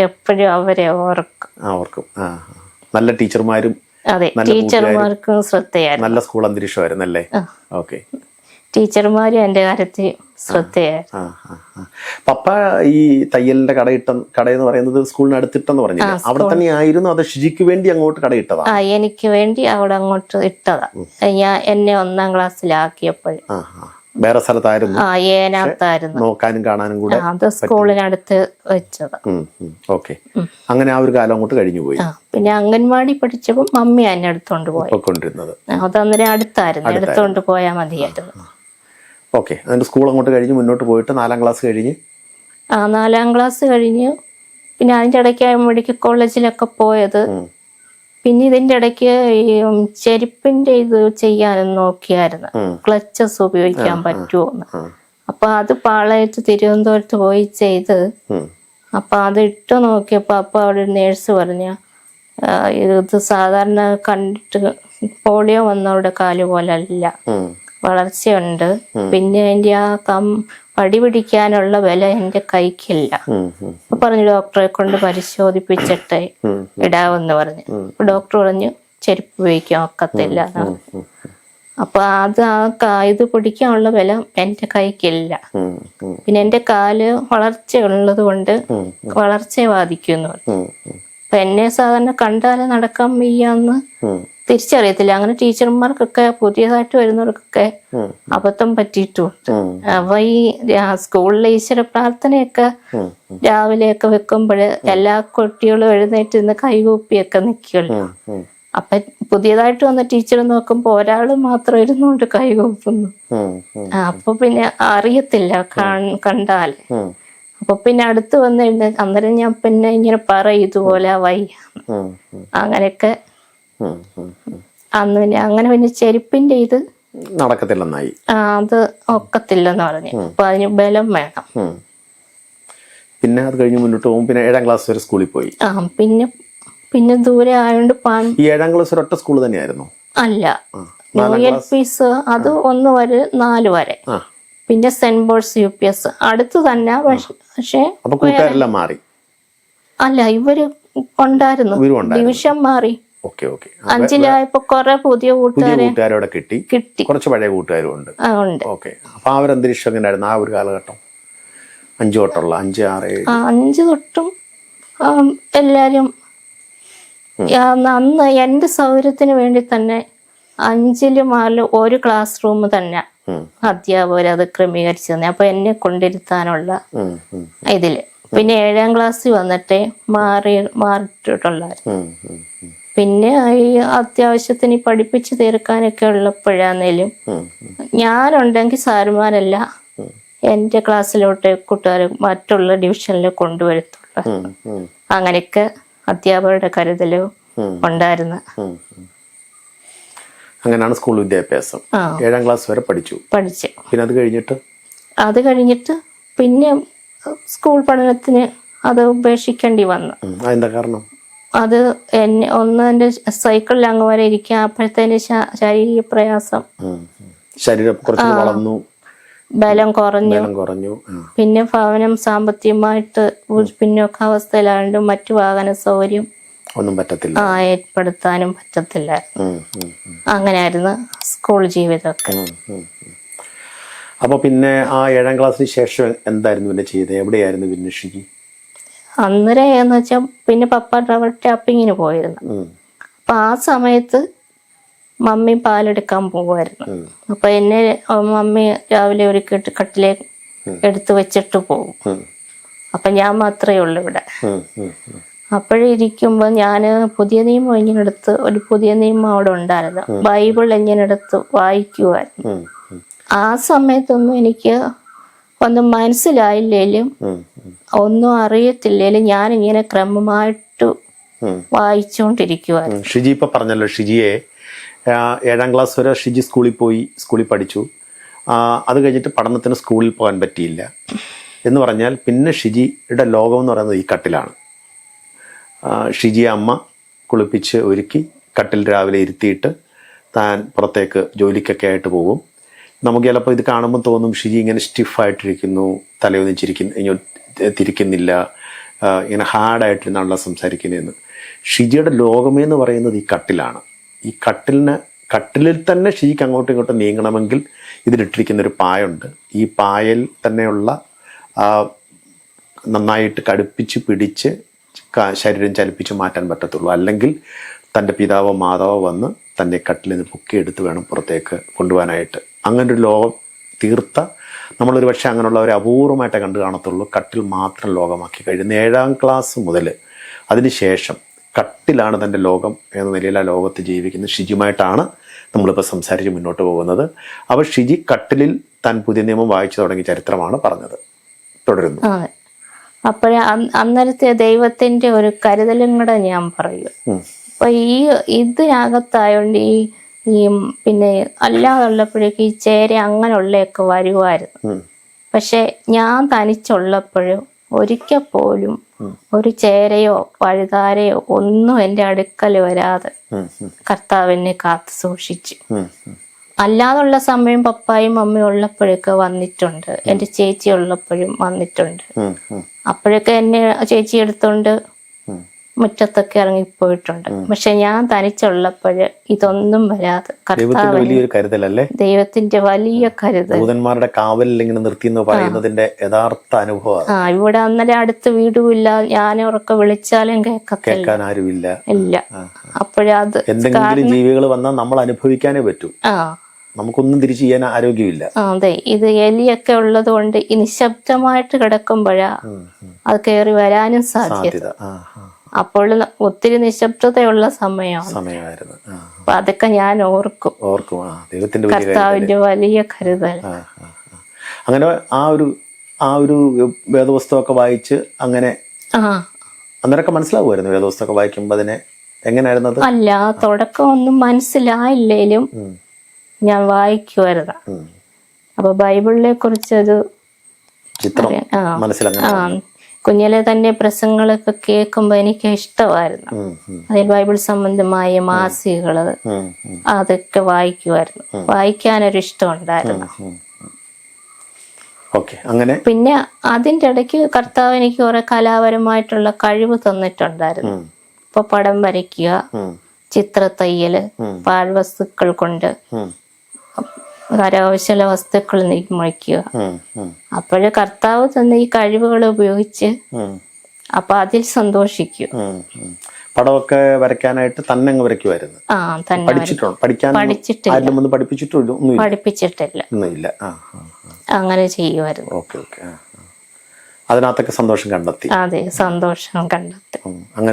എപ്പോഴും അവരെ ഓർക്കും. നല്ല ടീച്ചർമാരും ടീച്ചർമാർക്കും ശ്രദ്ധയായിരുന്നു. നല്ല സ്കൂൾ അന്തരീക്ഷമായിരുന്നു അല്ലേ? ഓക്കെ. ടീച്ചർമാരും എന്റെ കാര്യത്തിൽ ശ്രദ്ധയായിരുന്നു. പപ്പ ഈ തയ്യലിന്റെ കടയെന്ന് പറയുന്നത് സ്കൂളിന് അടുത്തിട്ടെന്ന് പറഞ്ഞില്ലേ, അവിടെ തന്നെ ആയിരുന്നു? അത് ഷിജിക്ക് വേണ്ടി അങ്ങോട്ട് കടയിട്ടതാ? എനിക്ക് വേണ്ടി അവിടെ അങ്ങോട്ട് ഇട്ടതാ. എന്നെ 1ാം ക്ലാസ്സിലാക്കിയപ്പോഴും വേറെ സ്ഥലത്തായിരുന്നു, ഏനാത്തായിരുന്നു, നോക്കാനും കാണാനും കൂടെ. അത് സ്കൂളിനടുത്ത് വെച്ചതാ. ഓക്കെ. അങ്ങനെ ആ ഒരു കാലം അങ്ങോട്ട് കഴിഞ്ഞു പോയി. പിന്നെ അംഗൻവാടി പഠിച്ചപ്പോ മമ്മി എന്നെ എടുത്തോണ്ട് പോയി. അതന്നേരം അടുത്തായിരുന്നു, എടുത്തോണ്ട് പോയാൽ മതിയായിരുന്നു. ഓക്കെ. അതിന്റെ സ്കൂൾ അങ്ങോട്ട് കഴിഞ്ഞ് മുന്നോട്ട് പോയിട്ട് 4ാം ക്ലാസ് കഴിഞ്ഞ് 4ാം ക്ലാസ് കഴിഞ്ഞ് പിന്നെ അതിന്റെ ഇടയ്ക്ക് മെഡിക്കൽ കോളേജിലൊക്കെ പോയത്. പിന്നെ ഇതിന്റെ ഇടയ്ക്ക് ഈ ചെരുപ്പിന്റെ ഇത് ചെയ്യാനും നോക്കിയായിരുന്നു, ക്ലച്ചസ് ഉപയോഗിക്കാൻ പറ്റുമോന്ന്. അപ്പൊ അത് പാളയത്ത് തിരുവനന്തപുരത്ത് പോയി ചെയ്ത്, അപ്പൊ അത് ഇട്ട് നോക്കിയപ്പോ അപ്പൊ അവിടെ ഒരു നേഴ്സ് പറഞ്ഞ ഇത് സാധാരണ കണ്ടിട്ട് പോളിയോ വന്നവരുടെ കാല് പോലെ അല്ല, വളർച്ചയുണ്ട്. പിന്നെ അതിന്റെ ആ പടി പിടിക്കാനുള്ള വില എന്റെ കൈക്കില്ല. അപ്പൊ പറഞ്ഞു ഡോക്ടറെ കൊണ്ട് പരിശോധിപ്പിച്ചിട്ടേ ഇടാവെന്ന് പറഞ്ഞു. ഡോക്ടർ പറഞ്ഞു ചെരുപ്പ് ഉപയോഗിക്കാൻ ഒക്കത്തില്ല. അപ്പൊ അത് ഇത് പിടിക്കാനുള്ള വില എന്റെ കൈക്കില്ല. പിന്നെ എന്റെ കാല് വളർച്ചയുള്ളത് കൊണ്ട് വളർച്ചയെ ബാധിക്കുന്നു. അപ്പൊ എന്നെ സാധാരണ കണ്ടാല് നടക്കാൻ വയ്യാന്ന് തിരിച്ചറിയത്തില്ല. അങ്ങനെ ടീച്ചർമാർക്കൊക്കെ പുതിയതായിട്ട് വരുന്നവർക്കൊക്കെ അബദ്ധം പറ്റിയിട്ടുണ്ട്. അപ്പൊ ഈ സ്കൂളിലെ ഈശ്വര പ്രാർത്ഥനയൊക്കെ രാവിലെയൊക്കെ വെക്കുമ്പോൾ എല്ലാ കുട്ടികളും എഴുന്നേറ്റ് നിന്ന് കൈകൂപ്പിയൊക്കെ നിൽക്കുമല്ലോ. അപ്പൊ പുതിയതായിട്ട് വന്ന ടീച്ചർ നോക്കുമ്പോ ഒരാള് മാത്രം ഇരുന്നുകൊണ്ട് കൈകൂപ്പുന്നു. അപ്പൊ പിന്നെ അറിയത്തില്ല കണ്ടാല്. അപ്പൊ പിന്നെ അടുത്ത് വന്നിരുന്ന് അന്നേരം ഞാൻ പിന്നെ ഇങ്ങനെ പറയും ഇതുപോലെ വയ്യ അങ്ങനെയൊക്കെ. അന്ന് പിന്നെ അങ്ങനെ പിന്നെ ചെരുപ്പിന്റെ ഇത് നടക്കത്തില്ലെന്നായി. അത് ഒക്കത്തില്ലെന്ന് പറഞ്ഞു. അപ്പൊ അതിന് ബലം വേണം. പിന്നെ അത് കഴിഞ്ഞ് മുന്നോട്ട് പോകും. പിന്നെ 7ാം ക്ലാസ് വരെ സ്കൂളിൽ പോയി. പിന്നെ ദൂരെ ആയതുകൊണ്ട് ഈ 7ാം ക്ലാസ് വരെ ഒറ്റ സ്കൂൾ തന്നെയായിരുന്നു? അല്ല, ULPs അത് 1 വരെ 4 വരെ. പിന്നെ സെന്റ് പോൾസ് UPS അടുത്ത് തന്നെ. പക്ഷെ കൂട്ടുകാരെല്ലാം മാറി. അല്ല, ഇവര് ഉണ്ടായിരുന്നു, ഡിവിഷൻ മാറി. 5-ലായപ്പോ കുറെ പുതിയ കൂട്ടുകാരെ കിട്ടി. കുറച്ച് പഴയ കൂട്ടുകാരും ഉണ്ട്. ഓക്കെ. അപ്പൊ ആ ഒരു അന്തരീക്ഷം എങ്ങനെയായിരുന്നു ആ ഒരു കാലഘട്ടം? 5 തൊട്ടുള്ള 5, 6, 7? 5 തൊട്ടും എല്ലാരും അന്ന് എന്റെ സൗകര്യത്തിന് വേണ്ടി തന്നെ 5-ലും 6-ലും ഒരു ക്ലാസ് റൂം തന്നെ അധ്യാപകർ അത് ക്രമീകരിച്ചു തന്നെ. അപ്പൊ എന്നെ കൊണ്ടിരുത്താനുള്ള ഇതില്. പിന്നെ 7ാം ക്ലാസ്സിൽ വന്നിട്ടേ മാറിയിട്ടുള്ളായിരുന്നു. പിന്നെ ഈ അത്യാവശ്യത്തിന് പഠിപ്പിച്ച് തീർക്കാനൊക്കെ ഉള്ളപ്പോഴാന്നേലും ഞാനുണ്ടെങ്കിൽ സാറുമാരല്ല എന്റെ ക്ലാസ്സിലോട്ട് കൂട്ടുകാർ മറ്റുള്ള ഡിവിഷനിൽ കൊണ്ടുവരത്തുള്ളൂ. അങ്ങനെയൊക്കെ അധ്യാപകരുടെ കരുതലും ഉണ്ടായിരുന്നു. അങ്ങനെയാണ് സ്കൂൾ വിദ്യാഭ്യാസം. 7ാം ക്ലാസ് വരെ പഠിച്ചു. പിന്നെ അത് കഴിഞ്ഞിട്ട് പിന്നെ സ്കൂൾ പഠനത്തിന് അത് ഉപേക്ഷിക്കേണ്ടി വന്നു. എന്താ കാരണം? അത് എന്റെ സൈക്കിളിൽ അങ്ങ് വരെ ഇരിക്കാൻ അപ്പോഴത്തേന് ശാരീരിക പ്രയാസം, ശരീരം കുറച്ച് വളർന്നു, ബലം കുറഞ്ഞു. പിന്നെ ഭവനം സാമ്പത്തികമായിട്ട് പിന്നോക്കാവസ്ഥയിലായതുകൊണ്ട് മറ്റു വാഹന സൗകര്യം ഒന്നും പറ്റത്തില്ല, ഏർപ്പെടുത്താനും പറ്റത്തില്ല. അങ്ങനെയായിരുന്നു സ്കൂൾ ജീവിതമൊക്കെ. അപ്പോൾ പിന്നെ ആ 7ാം ക്ലാസ്സിന് ശേഷം എന്തായിരുന്നു പിന്നെ ചെയ്തത്? എവിടെയായിരുന്നു പിന്നെ ഷിജി? അന്നേരം എന്ന് വെച്ചാൽ പിന്നെ പപ്പ ഡബിൾ ടാപ്പിങ്ങിന് പോയിരുന്നു. അപ്പൊ ആ സമയത്ത് മമ്മി പാലെടുക്കാൻ പോകുമായിരുന്നു. അപ്പൊ എന്നെ മമ്മി രാവിലെ ഒരു കട്ടിലെ എടുത്ത് വെച്ചിട്ട് പോകും. അപ്പൊ ഞാൻ മാത്രമേ ഉള്ളൂ ഇവിടെ. അപ്പോഴിരിക്കുമ്പോ ഞാന് പുതിയ നിയമം ഇങ്ങനെ എടുത്ത്, ഒരു പുതിയ നിയമം അവിടെ ഉണ്ടായിരുന്നു, ബൈബിൾ ഇങ്ങനെ എടുത്ത് വായിക്കുമായിരുന്നു. ആ സമയത്തൊന്നും എനിക്ക് ഒന്നും മനസ്സിലായില്ലേലും ഒന്നും അറിയത്തില്ലേലും ഞാനിങ്ങനെ ക്രമമായിട്ട് വായിച്ചുകൊണ്ടിരിക്കുവായിരുന്നു. ഷിജി ഇപ്പൊ പറഞ്ഞല്ലോ, ഷിജിയെ 7ാം ക്ലാസ് വരെ ഷിജി സ്കൂളിൽ പഠിച്ചു. അത് കഴിഞ്ഞിട്ട് പഠനത്തിന് സ്കൂളിൽ പോകാൻ പറ്റിയില്ല എന്ന് പറഞ്ഞാൽ പിന്നെ ഷിജിയുടെ ലോകം എന്ന് പറയുന്നത് ഈ കട്ടിലാണ്. ഷിജിയെ അമ്മ കുളിപ്പിച്ച് ഒരുക്കി കട്ടിൽ രാവിലെ ഇരുത്തിയിട്ട് താൻ പുറത്തേക്ക് ജോലിക്കൊക്കെ ആയിട്ട് പോകും. നമുക്ക് ചിലപ്പോൾ ഇത് കാണുമ്പോൾ തോന്നും ഷിജി ഇങ്ങനെ സ്റ്റിഫായിട്ടിരിക്കുന്നു, തലയൊന്നും തിരിക്കുന്നില്ല, ഇങ്ങനെ ഹാർഡായിട്ടിരുന്നാണല്ലോ സംസാരിക്കുന്നതെന്ന്. ഷിജിയുടെ ലോകമേ എന്ന് പറയുന്നത് ഈ കട്ടിലാണ്. ഈ കട്ടിലിൽ തന്നെ ഷിജിക്ക് അങ്ങോട്ടും ഇങ്ങോട്ടും നീങ്ങണമെങ്കിൽ ഇതിലിട്ടിരിക്കുന്നൊരു പായുണ്ട്. ഈ പായൽ തന്നെയുള്ള നന്നായിട്ട് കടുപ്പിച്ച് പിടിച്ച് ശരീരം ചലിപ്പിച്ച് മാറ്റാൻ പറ്റത്തുള്ളൂ. അല്ലെങ്കിൽ തൻ്റെ പിതാവോ മാതാവോ വന്ന് തന്നെ കട്ടിലിൽ നിന്ന് പൊക്കിയെടുത്ത് വേണം പുറത്തേക്ക് കൊണ്ടുപോകാനായിട്ട്. അങ്ങനൊരു ലോകം തീർത്ത, നമ്മളൊരു പക്ഷേ അങ്ങനെയുള്ളവരെ അപൂർവമായിട്ടേ കണ്ടു കാണത്തുള്ളൂ. കട്ടിൽ മാത്രം ലോകമാക്കി കഴിയുന്ന 7ാം ക്ലാസ് മുതൽ അതിനുശേഷം കട്ടിലാണ് തൻ്റെ ലോകം എന്ന നിലയിൽ ആ ലോകത്ത് ജീവിക്കുന്ന ഷിജിയുമായിട്ടാണ് നമ്മളിപ്പോൾ സംസാരിച്ച് മുന്നോട്ട് പോകുന്നത്. അപ്പോൾ ഷിജി കട്ടിലിൽ താൻ പുതിയ നിയമം വായിച്ചു തുടങ്ങിയ ചരിത്രമാണ് പറഞ്ഞത്. തുടരുന്നു. അപ്പോഴേ അന്നേരത്തെ ദൈവത്തിന്റെ ഒരു കരുതലും കൂടെ ഞാൻ പറയും. അപ്പൊ ഇതിനകത്തായോണ്ട് ഈ പിന്നെ അല്ലാതുള്ളപ്പോഴേക്ക് ഈ ചേര അങ്ങനെയുള്ളതൊക്കെ വരുമായിരുന്നു. പക്ഷെ ഞാൻ തനിച്ചുള്ളപ്പോഴും ഒരിക്കൽ പോലും ഒരു ചേരയോ പഴുതാരയോ ഒന്നും എൻ്റെ അടുക്കൽ വരാതെ കർത്താവിനെ കാത്തു സൂക്ഷിച്ചു. അല്ലാതുള്ള സമയം പപ്പായും മമ്മിയും ഉള്ളപ്പോഴൊക്കെ വന്നിട്ടുണ്ട്, എൻ്റെ ചേച്ചി ഉള്ളപ്പോഴും വന്നിട്ടുണ്ട്. അപ്പോഴൊക്കെ എന്നെ ചേച്ചി എടുത്തോണ്ട് മുറ്റത്തൊക്കെ ഇറങ്ങിപ്പോയിട്ടുണ്ട്. പക്ഷെ ഞാൻ തനിച്ചുള്ളപ്പോഴ് ഇതൊന്നും വരാതെ ദൈവത്തിന്റെ വലിയ കരുതൽ, ദൂതന്മാരുടെ കാവലിൽ ഇങ്ങനെ നിർത്തി എന്ന് പറയുന്നതിന്റെ യഥാർത്ഥ അനുഭവം. ഇവിടെ അന്നേരം അടുത്ത് വീടുമില്ല, ഞാൻ ഉറക്കെ വിളിച്ചാലും കേൾക്കാൻ ആരുമില്ല. ഇല്ല. അപ്പോഴത് എന്തെങ്കിലും ജീവികൾ വന്നാൽ നമ്മൾ അനുഭവിക്കാനേ പറ്റൂ. നമുക്കൊന്നും തിരിച്ചു ചെയ്യാൻ ആരോഗ്യമില്ല. അതെ, ഇത് എലിയൊക്കെ ഉള്ളത് കൊണ്ട് ഈ നിശബ്ദമായിട്ട് കിടക്കുമ്പോഴാ അത് കയറി വരാനും സാധ്യത. അപ്പോൾ ഒത്തിരി നിശബ്ദതയുള്ള സമയമായിരുന്നു. അപ്പൊ അതൊക്കെ ഞാൻ ഓർക്കും. കർത്താവിന്റെ വലിയ കരുതൽ. അങ്ങനെ ആ ഒരു വേദപുസ്തകമൊക്കെ വായിച്ച് അങ്ങനെ അന്നേരമൊക്കെ മനസ്സിലാവുമായിരുന്നു. വേദപുസ്തകമൊക്കെ വായിക്കുമ്പോ അതിനെ എങ്ങനെയായിരുന്നത്? അല്ല, തുടക്കം ഒന്നും മനസ്സിലായില്ലേലും ഞാൻ വായിക്കുമായിരുന്നു. അപ്പൊ ബൈബിളിനെ കുറിച്ചൊരു ചിത്രം മനസ്സിലാക്കാൻ കുഞ്ഞിലെ തന്നെ പ്രസംഗങ്ങളൊക്കെ കേൾക്കുമ്പോ എനിക്ക് ഇഷ്ടമായിരുന്നു. അതിൽ ബൈബിൾ സംബന്ധമായ മാസികകള് അതൊക്കെ വായിക്കുമായിരുന്നു. വായിക്കാനൊരു ഇഷ്ടം ഉണ്ടായിരുന്നു. പിന്നെ അതിൻ്റെ ഇടയ്ക്ക് കർത്താവ് എനിക്ക് കുറെ കലാപരമായിട്ടുള്ള കഴിവ് തന്നിട്ടുണ്ടായിരുന്നു. ഇപ്പൊ പടം വരയ്ക്കുക, ചിത്രത്തയ്യല്, പാഴ്വസ്തുക്കൾ കൊണ്ട് കരകൗശല വസ്തുക്കൾ നിർമ്മിക്കുക. അപ്പോഴേ കർത്താവ് തന്ന ഈ കഴിവുകൾ ഉപയോഗിച്ച് അപ്പൊ അതിൽ സന്തോഷിക്കും. പടമൊക്കെ വരയ്ക്കാനായിട്ട് തന്നെ വരയ്ക്കുമായിരുന്നു. പഠിപ്പിച്ചിട്ടില്ല. അങ്ങനെ ചെയ്യുമായിരുന്നു. അതിനകത്തൊക്കെ സന്തോഷം കണ്ടെത്തി. അതെ, സന്തോഷം കണ്ടെത്തി.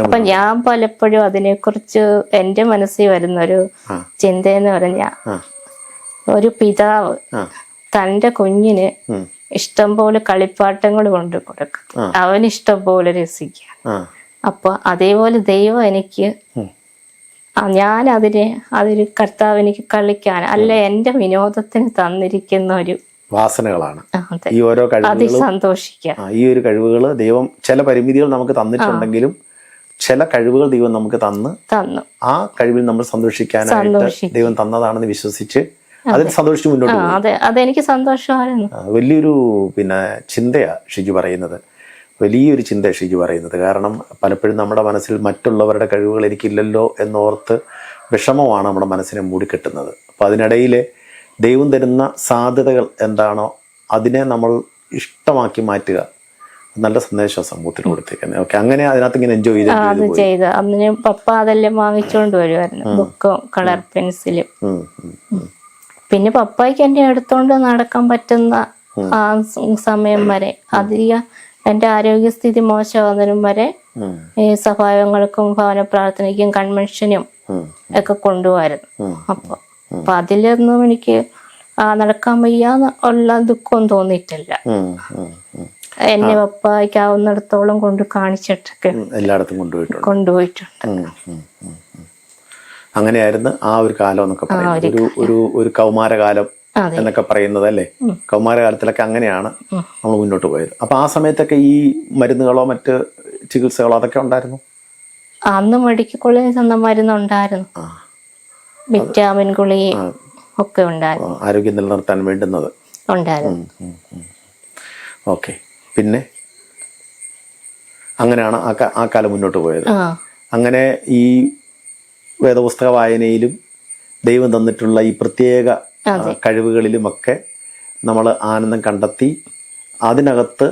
അപ്പൊ ഞാൻ പലപ്പോഴും അതിനെക്കുറിച്ച് എന്റെ മനസ്സിൽ വരുന്നൊരു ചിന്തയെന്ന് പറഞ്ഞാ, ഒരു പിതാവ് തന്റെ കുഞ്ഞിന് ഇഷ്ടം പോലെ കളിപ്പാട്ടങ്ങൾ കൊണ്ട് കൊടുക്കും, അവന് ഇഷ്ടം പോലെ രസിക്കാൻ. അപ്പൊ അതേപോലെ ദൈവം എനിക്ക് ഞാൻ അതൊരു കർത്താവ് എനിക്ക് കളിക്കാൻ അല്ല എന്റെ വിനോദത്തിന് തന്നിരിക്കുന്ന ഒരു വാസനകളാണ് ഈ ഓരോ കഴിവുകളും. സന്തോഷിക്കാം. ഈ ഒരു കഴിവുകൾ ദൈവം ചില പരിമിതികൾ നമുക്ക് തന്നിട്ടുണ്ടെങ്കിലും ചില കഴിവുകൾ ദൈവം നമുക്ക് തന്നു ആ കഴിവിൽ നമ്മൾ സന്തോഷിക്കാനായിട്ട് ദൈവം തന്നതാണെന്ന് വിശ്വസിച്ച് അതിൽ സന്തോഷിച്ച് മുന്നോട്ട് പോകും. അതെനിക്ക് സന്തോഷമായിരുന്നു. വലിയൊരു ചിന്തയാ ഷിജു പറയുന്നത്. വലിയൊരു ചിന്ത ഷിജു പറയുന്നത്. കാരണം പലപ്പോഴും നമ്മുടെ മനസ്സിൽ മറ്റുള്ളവരുടെ കഴിവുകൾ എനിക്കില്ലല്ലോ എന്നോർത്ത് വിഷമമാണ് നമ്മുടെ മനസ്സിനെ മൂടിക്കെട്ടുന്നത്. അപ്പം അതിനിടയിൽ ദൈവം തരുന്ന സാധ്യതകൾ എന്താണോ അതിനെ നമ്മൾ ഇഷ്ടമാക്കി മാറ്റുക. നല്ല സന്ദേശം സമൂഹത്തിന് കൊടുത്തേക്കുന്നത്. ഓക്കെ, അങ്ങനെ അതിനകത്ത് ഇങ്ങനെ എൻജോയ് അത് ചെയ്ത് അന്ന് പപ്പ അതെല്ലാം വാങ്ങിച്ചോണ്ട് വരുമായിരുന്നു, ബുക്കും കളർ പെൻസിലും. പിന്നെ പപ്പായ്ക്ക് എന്നെ എടുത്തോണ്ട് നടക്കാൻ പറ്റുന്ന ആ സമയം വരെ, അധികം എൻ്റെ ആരോഗ്യസ്ഥിതി മോശമാകുന്നതിനും വരെ ഈ സഭായങ്ങൾക്കും ഭവന പ്രാർത്ഥനയ്ക്കും കൺവെൻഷനും ഒക്കെ കൊണ്ടുപോകായിരുന്നു. അപ്പൊ അതിലൊന്നും എനിക്ക് നടക്കാൻ വയ്യാന്ന് ഉള്ള ദുഃഖം തോന്നിയിട്ടില്ല. എന്നെ പപ്പായ്ക്കാവുന്നിടത്തോളം കൊണ്ട് കാണിച്ചിട്ടൊക്കെ എല്ലായിടത്തും കൊണ്ടുപോയിട്ടുണ്ട്. അങ്ങനെയായിരുന്നു ആ ഒരു കാലം എന്നൊക്കെ പറയുന്നത്. ഒരു കൗമാരകാലം എന്നൊക്കെ പറയുന്നത് അല്ലേ. കൗമാരകാലത്തിലൊക്കെ അങ്ങനെയാണ് നമ്മൾ മുന്നോട്ട് പോയത്. അപ്പൊ ആ സമയത്തൊക്കെ ഈ മരുന്നുകളോ മറ്റ് ചികിത്സകളോ അതൊക്കെ ഉണ്ടായിരുന്നു? അന്ന് മെഡിക്കൽ കോളേജിൽ ചെന്ന മരുന്നുണ്ടായിരുന്നു, വിറ്റാമിൻ ഗുളിക ഒക്കെ ഉണ്ടായിരുന്നു, ആരോഗ്യം നിലനിർത്താൻ വേണ്ടുന്നത് ഉണ്ടായിരുന്നു. ഓക്കെ, പിന്നെ അങ്ങനെയാണ് ആ കാലം മുന്നോട്ട് പോയത്. അങ്ങനെ ഈ വേദപുസ്തക വായനയിലും ദൈവം തന്നിട്ടുള്ള ഈ പ്രത്യേക കഴിവുകളിലുമൊക്കെ നമ്മൾ ആനന്ദം കണ്ടെത്തി, അതിനകത്ത്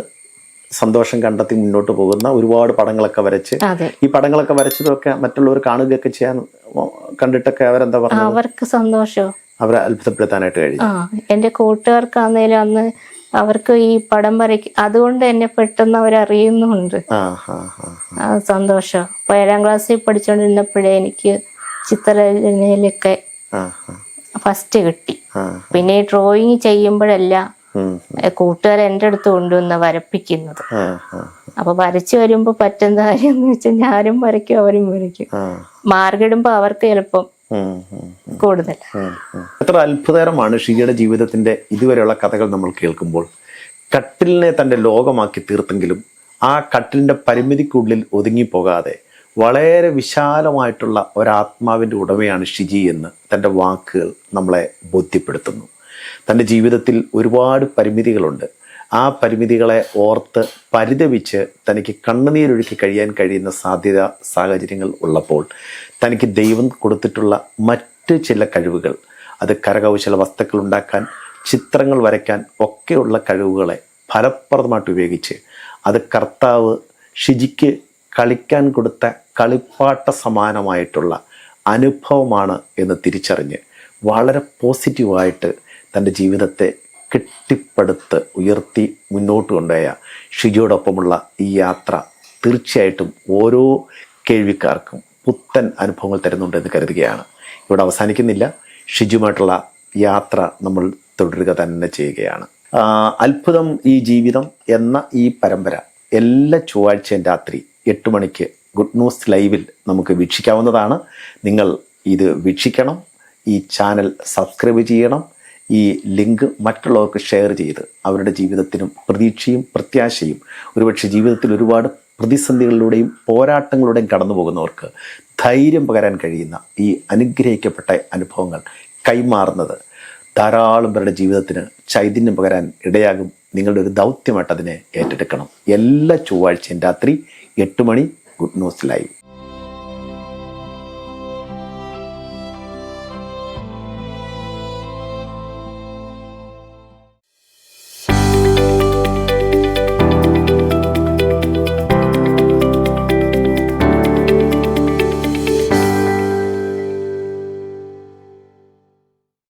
സന്തോഷം കണ്ടെത്തി മുന്നോട്ട് പോകുന്ന ഒരുപാട് പടങ്ങളൊക്കെ വരച്ച്, ഈ പടങ്ങളൊക്കെ വരച്ചതൊക്കെ മറ്റുള്ളവർ കാണുകയൊക്കെ ചെയ്യാൻ കണ്ടിട്ടൊക്കെ അവരെന്താ പറഞ്ഞത്? അവർക്ക് സന്തോഷം, അവരെ അത്ഭുതപ്പെടുത്താനായിട്ട് കഴിയും. എൻ്റെ കൂട്ടുകാർക്കാന്നേലും അന്ന് അവർക്ക് ഈ പടം വരയ്ക്ക് അതുകൊണ്ട് എന്നെ പെട്ടെന്ന് അവരറിയുന്നുണ്ട്. സന്തോഷം. ഇപ്പൊ 7ാം ക്ലാസ്സിൽ പഠിച്ചോണ്ടിരുന്നപ്പോഴേ എനിക്ക് ചിത്രരചനയിലൊക്കെ ഫസ്റ്റ് കിട്ടി. പിന്നെ ഈ ഡ്രോയിങ് ചെയ്യുമ്പോഴെല്ലാം കൂട്ടുകാർ എൻ്റെ അടുത്ത് കൊണ്ടുവന്ന് വരപ്പിക്കുന്നത്. അപ്പൊ വരച്ചു വരുമ്പോ പറ്റുന്ന കാര്യം എന്ന് വെച്ചാൽ ഞാനും വരയ്ക്കും അവരും വരയ്ക്കും. മാർക്കിടുമ്പോ അവർക്ക് എളുപ്പം കൂടുതൽ. എത്ര അത്ഭുതകരമാണ് ഷിജിയുടെ ജീവിതത്തിന്റെ ഇതുവരെയുള്ള കഥകൾ നമ്മൾ കേൾക്കുമ്പോൾ. കട്ടിലിനെ തന്റെ ലോകമാക്കി തീർത്തെങ്കിലും ആ കട്ടിലിന്റെ പരിമിതിക്കുള്ളിൽ ഒതുങ്ങിപ്പോകാതെ വളരെ വിശാലമായിട്ടുള്ള ഒരാത്മാവിന്റെ ഉടമയാണ് ഷിജി എന്ന് തൻ്റെ വാക്കുകൾ നമ്മളെ ബോധ്യപ്പെടുത്തുന്നു. തൻ്റെ ജീവിതത്തിൽ ഒരുപാട് പരിമിതികളുണ്ട്. ആ പരിമിതികളെ ഓർത്ത് പരിതപിച്ച് തനിക്ക് കണ്ണുനീരൊഴുക്കി കഴിയാൻ കഴിയുന്ന സാഹചര്യങ്ങൾ ഉള്ളപ്പോൾ തനിക്ക് ദൈവം കൊടുത്തിട്ടുള്ള മറ്റ് ചില കഴിവുകൾ, അത് കരകൗശല വസ്തുക്കൾ ഉണ്ടാക്കാൻ, ചിത്രങ്ങൾ വരയ്ക്കാൻ ഒക്കെയുള്ള കഴിവുകളെ ഫലപ്രദമായിട്ട് ഉപയോഗിച്ച് അത് കർത്താവ് ഷിജിക്ക് കളിക്കാൻ കൊടുത്ത കളിപ്പാട്ട സമാനമായിട്ടുള്ള അനുഭവമാണ് എന്ന് തിരിച്ചറിഞ്ഞ് വളരെ പോസിറ്റീവായിട്ട് തൻ്റെ ജീവിതത്തെ കെട്ടിപ്പടുത്ത് ഉയർത്തി മുന്നോട്ട് കൊണ്ടുപോയ ഷിജിയോടൊപ്പമുള്ള ഈ യാത്ര തീർച്ചയായിട്ടും ഓരോ കേൾവിക്കാർക്കും പുത്തൻ അനുഭവങ്ങൾ തരുന്നുണ്ടെന്ന് കരുതുകയാണ്. ഇവിടെ അവസാനിക്കുന്നില്ല. ഷിജിയുമായിട്ടുള്ള യാത്ര നമ്മൾ തുടരുക തന്നെ ചെയ്യുകയാണ്. അത്ഭുതം ഈ ജീവിതം എന്ന ഈ പരമ്പര എല്ലാ ചൊവ്വാഴ്ചയും രാത്രി 8 മണിക്ക് ഗുഡ് ന്യൂസ് ലൈവിൽ നമുക്ക് വീക്ഷിക്കാവുന്നതാണ്. നിങ്ങൾ ഇത് വീക്ഷിക്കണം, ഈ ചാനൽ സബ്സ്ക്രൈബ് ചെയ്യണം, ഈ ലിങ്ക് മറ്റുള്ളവർക്ക് ഷെയർ ചെയ്ത് അവരുടെ ജീവിതത്തിനും പ്രതീക്ഷയും പ്രത്യാശയും, ഒരുപക്ഷെ ജീവിതത്തിൽ ഒരുപാട് പ്രതിസന്ധികളിലൂടെയും പോരാട്ടങ്ങളിലൂടെയും കടന്നു പോകുന്നവർക്ക് ധൈര്യം പകരാൻ കഴിയുന്ന ഈ അനുഗ്രഹിക്കപ്പെട്ട അനുഭവങ്ങൾ കൈമാറുന്നത് ധാരാളം പേരുടെ ജീവിതത്തിന് ചൈതന്യം പകരാൻ ഇടയാകും. നിങ്ങളുടെ ഒരു ദൗത്യമായിട്ട് അതിനെ ഏറ്റെടുക്കണം. എല്ലാ ചൊവ്വാഴ്ചയും രാത്രി 8 മണി ഗുഡ് ന്യൂസ് ലൈവ്.